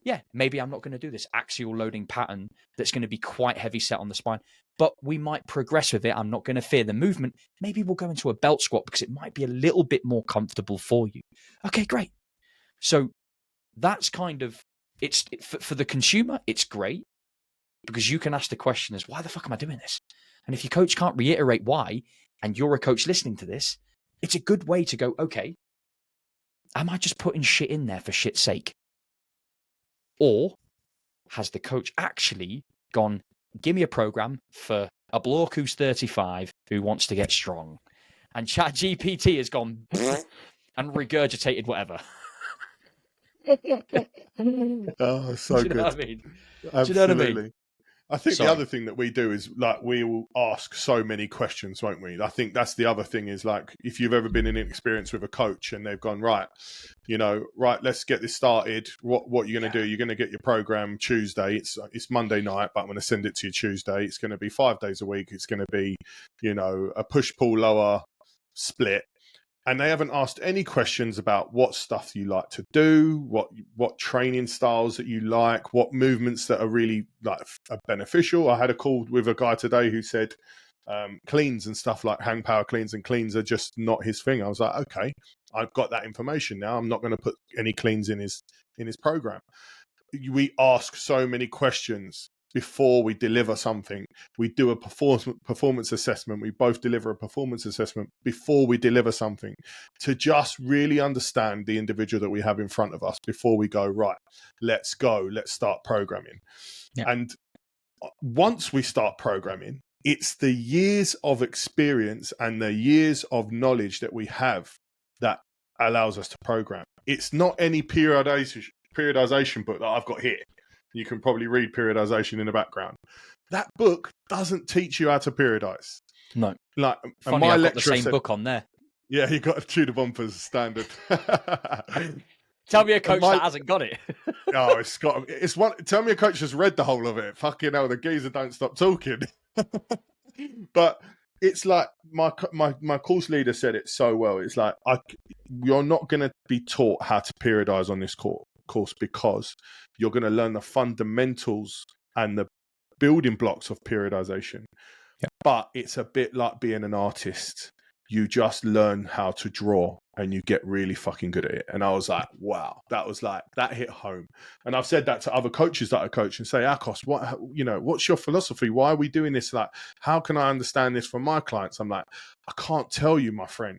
Yeah, maybe I'm not going to do this axial loading pattern that's going to be quite heavy set on the spine, but we might progress with it. I'm not going to fear the movement. Maybe we'll go into a belt squat because it might be a little bit more comfortable for you. Okay, great. So that's kind of, for the consumer, it's great because you can ask the question as, why the fuck am I doing this? And if your coach can't reiterate why, and you're a coach listening to this, it's a good way to go, okay, am I just putting shit in there for shit's sake? Or has the coach actually gone, give me a program for a bloke who's 35 who wants to get strong? And ChatGPT has gone, and regurgitated whatever. Oh, so Do you know good. what I mean? Do you know what I mean? Absolutely. I think the other thing that we do is like we will ask so many questions, won't we? I think that's the other thing is like if you've ever been in an experience with a coach and they've gone, right, let's get this started. What you're going to do? You're going to get your program Tuesday. It's Monday night, but I'm going to send it to you Tuesday. It's going to be 5 days a week. It's going to be, a push pull lower split. And they haven't asked any questions about what stuff you like to do, what training styles that you like, what movements that are really are beneficial. I had a call with a guy today who said cleans and stuff like hang power cleans and cleans are just not his thing. I was like, okay, I've got that information now. I'm not going to put any cleans in his program. We ask so many questions before we deliver something. We do a performance assessment. We both deliver a performance assessment before we deliver something to just really understand the individual that we have in front of us before we go, right, let's go, let's start programming. Yeah. And once we start programming, it's the years of experience and the years of knowledge that we have that allows us to program. It's not any periodization book that I've got here. You can probably read periodization in the background. That book doesn't teach you how to periodize. No. Like, funny, and my I've got the same book on there. Yeah, you got to chew the bumpers standard. Tell me a coach that hasn't got it. Oh, it's one. Tell me a coach has read the whole of it. Fucking hell, the geezer don't stop talking. But it's like my course leader said it so well. It's like you're not going to be taught how to periodize on this course because you're going to learn the fundamentals and the building blocks of periodization. Yeah. But it's a bit like being an artist. You just learn how to draw and you get really fucking good at it. And I was like, wow, that hit home. And I've said that to other coaches that I coach and say, Akos, what's your philosophy? Why are we doing this? Like, how can I understand this for my clients? I'm like, I can't tell you, my friend,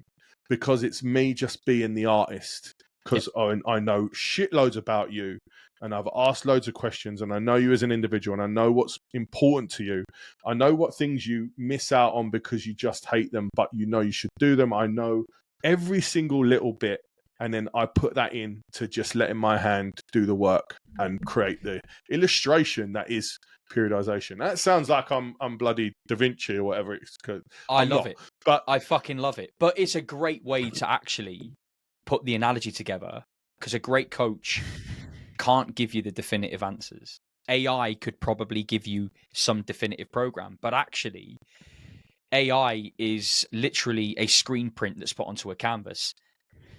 because it's me just being the artist. Because I know shitloads about you and I've asked loads of questions and I know you as an individual and I know what's important to you. I know what things you miss out on because you just hate them, but you should do them. I know every single little bit. And then I put that in to just letting my hand do the work and create the illustration that is periodization. That sounds like I'm bloody Da Vinci or whatever it's called. I love it. But I fucking love it. But it's a great way to actually put the analogy together because a great coach can't give you the definitive answers. AI could probably give you some definitive program, but actually AI is literally a screen print that's put onto a canvas.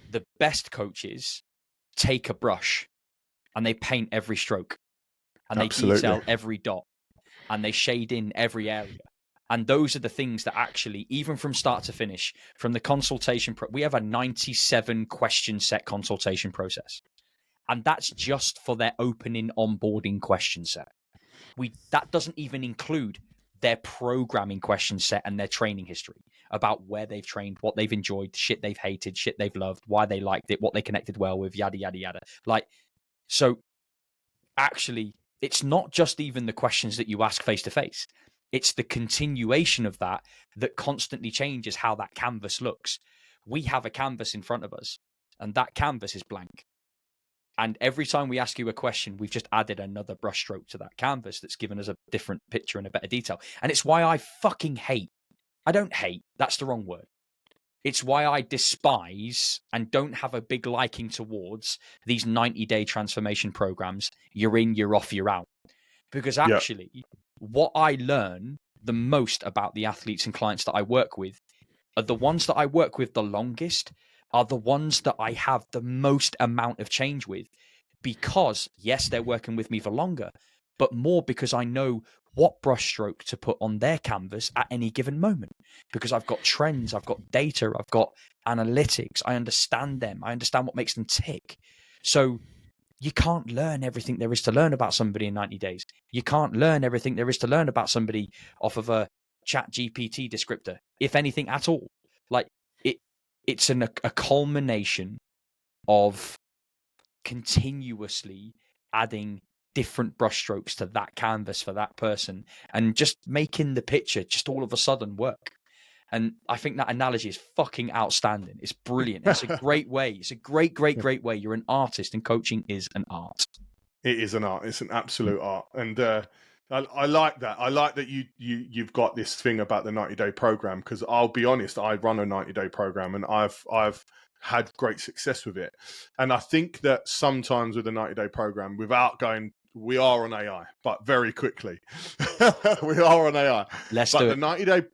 The best coaches take a brush and they paint every stroke and they detail every dot and they shade in every area. And those are the things that actually, even from start to finish, from the consultation, we have a 97 question set consultation process. And that's just for their opening onboarding question set. That doesn't even include their programming question set and their training history about where they've trained, what they've enjoyed, shit they've hated, shit they've loved, why they liked it, what they connected well with, yada, yada, yada. So actually, it's not just even the questions that you ask face to face. It's the continuation of that constantly changes how that canvas looks. We have a canvas in front of us, and that canvas is blank. And every time we ask you a question, we've just added another brushstroke to that canvas that's given us a different picture and a better detail. And it's why I fucking I don't hate, that's the wrong word. It's why I despise and don't have a big liking towards these 90-day transformation programs. You're in, you're off, you're out. Because actually, what I learn the most about the athletes and clients that I work with are the ones that I work with the longest, are the ones that I have the most amount of change with. Because, yes, they're working with me for longer, but more because I know what brushstroke to put on their canvas at any given moment. Because I've got trends, I've got data, I've got analytics, I understand them, I understand what makes them tick. So you can't learn everything there is to learn about somebody in 90 days. You can't learn everything there is to learn about somebody off of a chat GPT descriptor, if anything at all. It's a culmination of continuously adding different brushstrokes to that canvas for that person and just making the picture just all of a sudden work. And I think that analogy is fucking outstanding. It's brilliant. It's a great way. It's a great way. You're an artist, and coaching is an art. It is an art. It's an absolute art. And I like that. I like that you've got this thing about the 90-day program, because I'll be honest, I run a 90-day program and I've had great success with it. And I think that sometimes with a 90-day program, without going, we are on AI, but very quickly, we are on AI. Let's do it. The 90-day,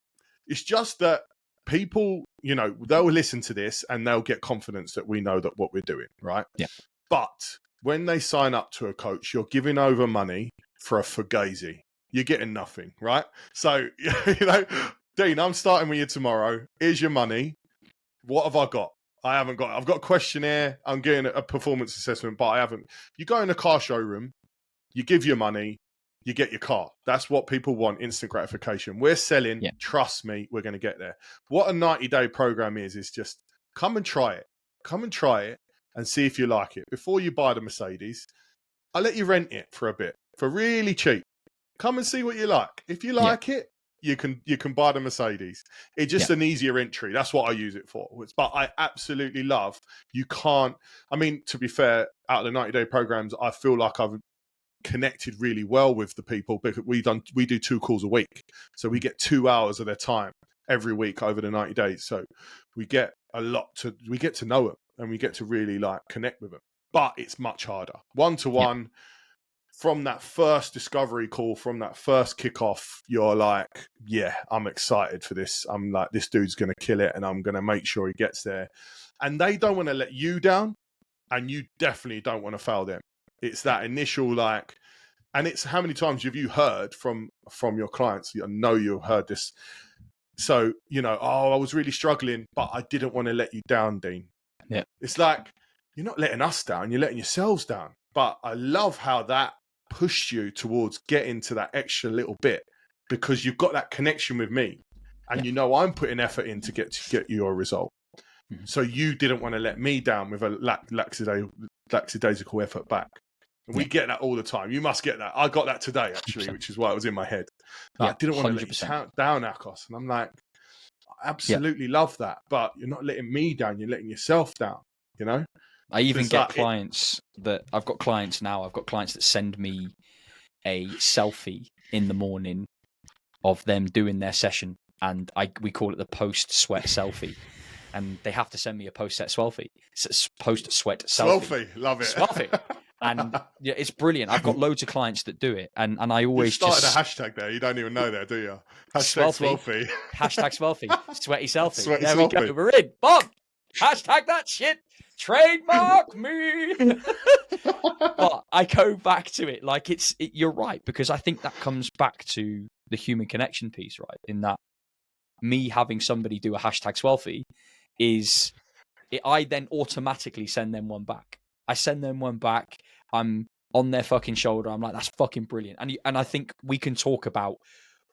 it's just that people, they'll listen to this and they'll get confidence that we know that what we're doing, right? Yeah. But when they sign up to a coach, you're giving over money for a fugazi. You're getting nothing, right? So, Dean, I'm starting with you tomorrow. Here's your money. What have I got? I've got a questionnaire. I'm getting a performance assessment, but I haven't. You go in a car showroom, you give your money, you get your car. That's what people want, instant gratification. We're selling, trust me, we're going to get there. What a 90-day program is just come and try it. Come and try it and see if you like it. Before you buy the Mercedes, I'll let you rent it for a bit, for really cheap. Come and see what you like. If you like it, you can buy the Mercedes. It's just an easier entry. That's what I use it for. But I absolutely love, you can't, to be fair, out of the 90-day programs, I feel like I've connected really well with the people, because we do 2 calls a week. So we get 2 hours of their time every week over the 90 days. So we get we get to know them and we get to really connect with them. But it's much harder. One-to-one, from that first discovery call, from that first kickoff, you're like, yeah, I'm excited for this. I'm like, this dude's going to kill it and I'm going to make sure he gets there. And they don't want to let you down, and you definitely don't want to fail them. It's that initial and it's how many times have you heard from your clients? I know you've heard this. So, I was really struggling, but I didn't want to let you down, Dean. Yeah. It's like, you're not letting us down, you're letting yourselves down. But I love how that pushed you towards getting to that extra little bit, because you've got that connection with me and I'm putting effort in to get you a result. Mm-hmm. So you didn't want to let me down with a lackadaisical effort back. And we get that all the time. You must get that. I got that today, actually, 100%. Which is why it was in my head. I didn't want to let you down, Akos. And I'm like, I absolutely love that. But you're not letting me down. You're letting yourself down, I even get clients I've got clients that send me a selfie in the morning of them doing their session. And we call it the post-sweat selfie. And they have to send me a post-sweat selfie. Post-sweat selfie. Love it. Selfie. And it's brilliant. I've got loads of clients that do it, and I always started a hashtag there. You don't even know that, do you? Hashtag Swelfie. Hashtag Swelfie. Sweaty selfie. Sweaty there selfie. We go. We're in. Bob. Hashtag that shit. Trademark me. But I go back to it. You're right, because I think that comes back to the human connection piece, right? In that, me having somebody do a hashtag Swelfie I then automatically send them one back. I send them one back. I'm on their fucking shoulder. I'm like, that's fucking brilliant. And I think we can talk about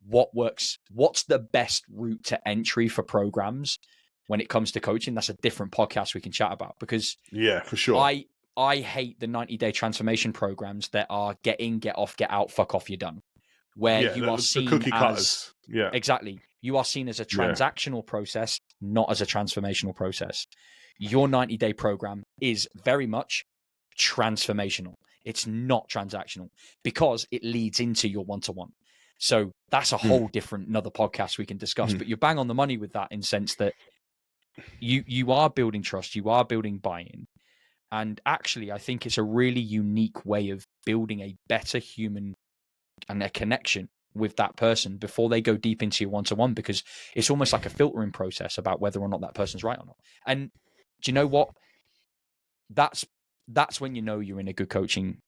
what works. What's the best route to entry for programs when it comes to coaching? That's a different podcast we can chat about, because for sure. I hate the 90-day transformation programs that are get in, get off, get out, fuck off, you're done. Where you are seen the cookie as cutters. Yeah, exactly. You are seen as a transactional process, not as a transformational process. Your 90-day program is very much transformational. It's not transactional, because it leads into your one-to-one. So that's a whole different another podcast we can discuss. But you're bang on the money with that, in the sense that you are building trust, you are building buy-in. And actually, I think it's a really unique way of building a better human and a connection with that person before they go deep into your one-to-one, because it's almost like a filtering process about whether or not that person's right or not. And do you know what? That's when you know you're in a good coaching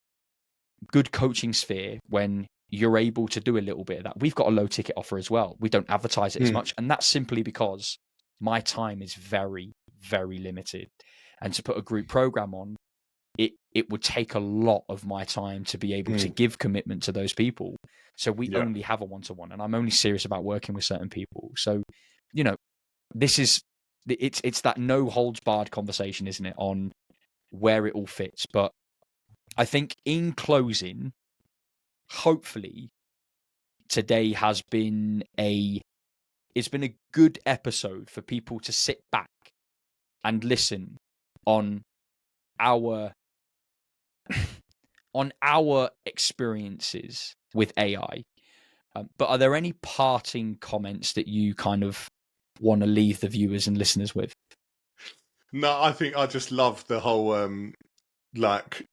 sphere, when you're able to do a little bit of that. We've got a low ticket offer as well. We don't advertise it as much. And that's simply because my time is very, very limited. And to put a group program on, it would take a lot of my time to be able to give commitment to those people. So we only have a one-to-one, and I'm only serious about working with certain people. So, it's that no holds barred conversation, isn't it, on where it all fits. But I think in closing, hopefully today has been a it's been a good episode for people to sit back and listen on our experiences with AI. But are there any parting comments that you kind of want to leave the viewers and listeners with? No, I think I just love the whole like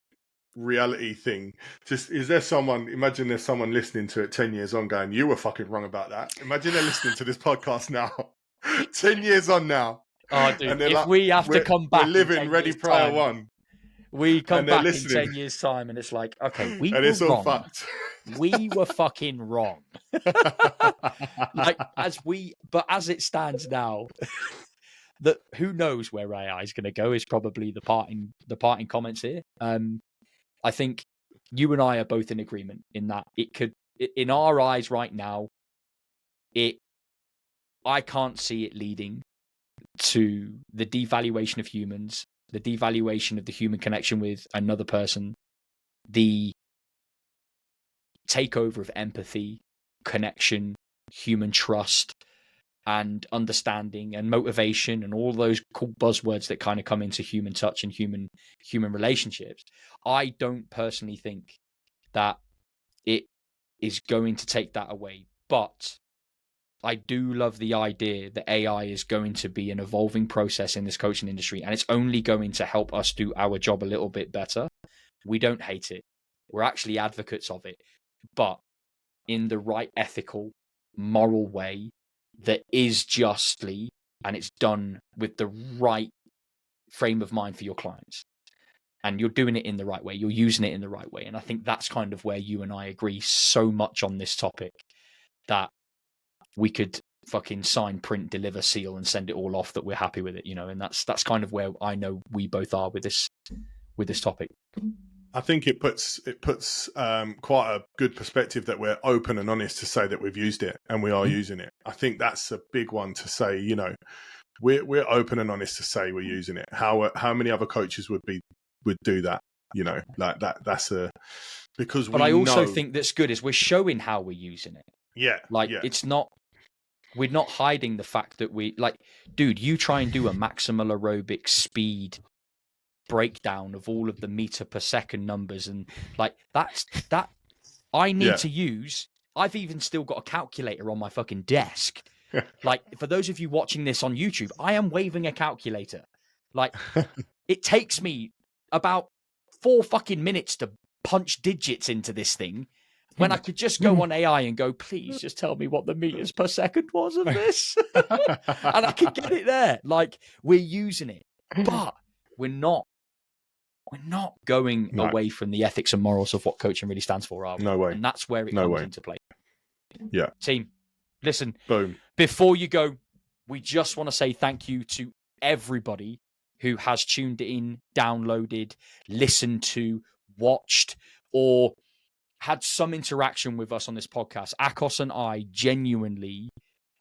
reality thing. Just imagine there's someone listening to it 10 years on going, you were fucking wrong about that. Imagine they're listening to this podcast now, 10 years on now. Oh, dude, and they're if like, we have to come back, we're living Ready Player One. We come back in listening. 10 years' time and it's like, okay, we and were it's all wrong. fucked. We were fucking wrong. But as it stands now, that who knows where AI is going to go is probably the parting comments here. I think you and I are both in agreement in that it could, in our eyes right now, I can't see it leading to the devaluation of humans, the devaluation of the human connection with another person, the takeover of empathy, connection, human trust, and understanding and motivation and all those cool buzzwords that kind of come into human touch and human relationships. I don't personally think that it is going to take that away, but I do love the idea that AI is going to be an evolving process in this coaching industry, and it's only going to help us do our job a little bit better. We don't hate it. We're actually advocates of it, but in the right ethical, moral way that is justly, and it's done with the right frame of mind for your clients. And you're doing it in the right way. You're using it in the right way. And I think that's kind of where you and I agree so much on this topic that we could fucking sign, print, deliver, seal, and send it all off that we're happy with it, you know. And that's kind of where I know we both are with this topic. I think it puts quite a good perspective that we're open and honest to say that we've used it and we are using it. I think that's a big one to say. You know, we're open and honest to say we're using it. How many other coaches would do that? You know, like that. That's because. But I also think that's good is we're showing how we're using it. Yeah, it's not. We're not hiding the fact that dude, you try and do a maximal aerobic speed breakdown of all of the meter per second numbers, and that I need to use. I've even still got a calculator on my fucking desk. For those of you watching this on YouTube, I am waving a calculator. It takes me about 4 fucking minutes to punch digits into this thing, when I could just go on AI and go, please just tell me what the meters per second was of this. And I could get it there. We're using it, but we're not going away from the ethics and morals of what coaching really stands for, are we? No way. And that's where it comes into play. Yeah. Team, listen, boom. Before you go, we just want to say thank you to everybody who has tuned in, downloaded, listened to, watched, or had some interaction with us on this podcast. Akos and I genuinely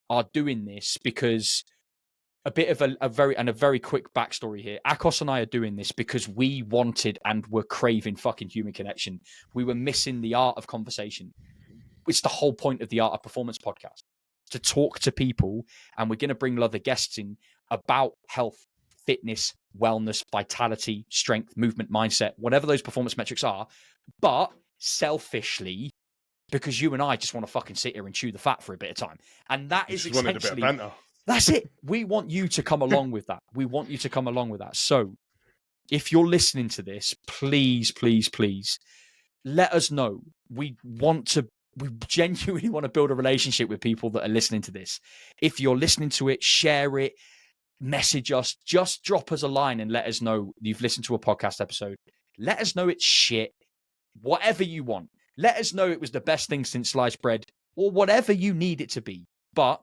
are doing this because a bit of a very quick backstory here. Akos and I are doing this because we wanted and were craving fucking human connection. We were missing the art of conversation. It's the whole point of the Art of Performance podcast, to talk to people, and we're going to bring other guests in about health, fitness, wellness, vitality, strength, movement, mindset, whatever those performance metrics are. But selfishly, because you and I just want to fucking sit here and chew the fat for a bit of time. And that is essentially, that's it. We want you to come along with that. We want you to come along with that. So if you're listening to this, please, please, please let us know. We genuinely want to build a relationship with people that are listening to this. If you're listening to it, share it, message us, just drop us a line and let us know you've listened to a podcast episode. Let us know it's shit. Whatever you want. Let us know it was the best thing since sliced bread, or whatever you need it to be. But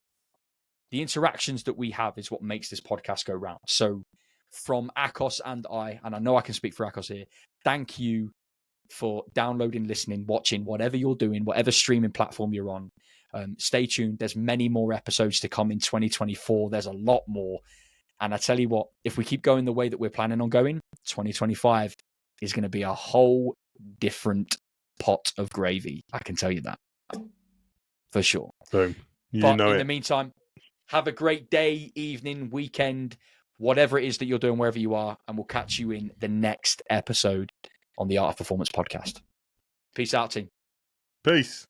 the interactions that we have is what makes this podcast go round. So from Akos and I know I can speak for Akos here, thank you for downloading, listening, watching, whatever you're doing, whatever streaming platform you're on. Stay tuned. There's many more episodes to come in 2024. There's a lot more. And I tell you what, if we keep going the way that we're planning on going, 2025 is going to be a whole different pot of gravy. I can tell you that for sure. Boom. But in the meantime, Have a great day, evening, weekend, whatever it is that you're doing, wherever you are. And we'll catch you in the next episode on the Art of Performance podcast. Peace out, team. Peace.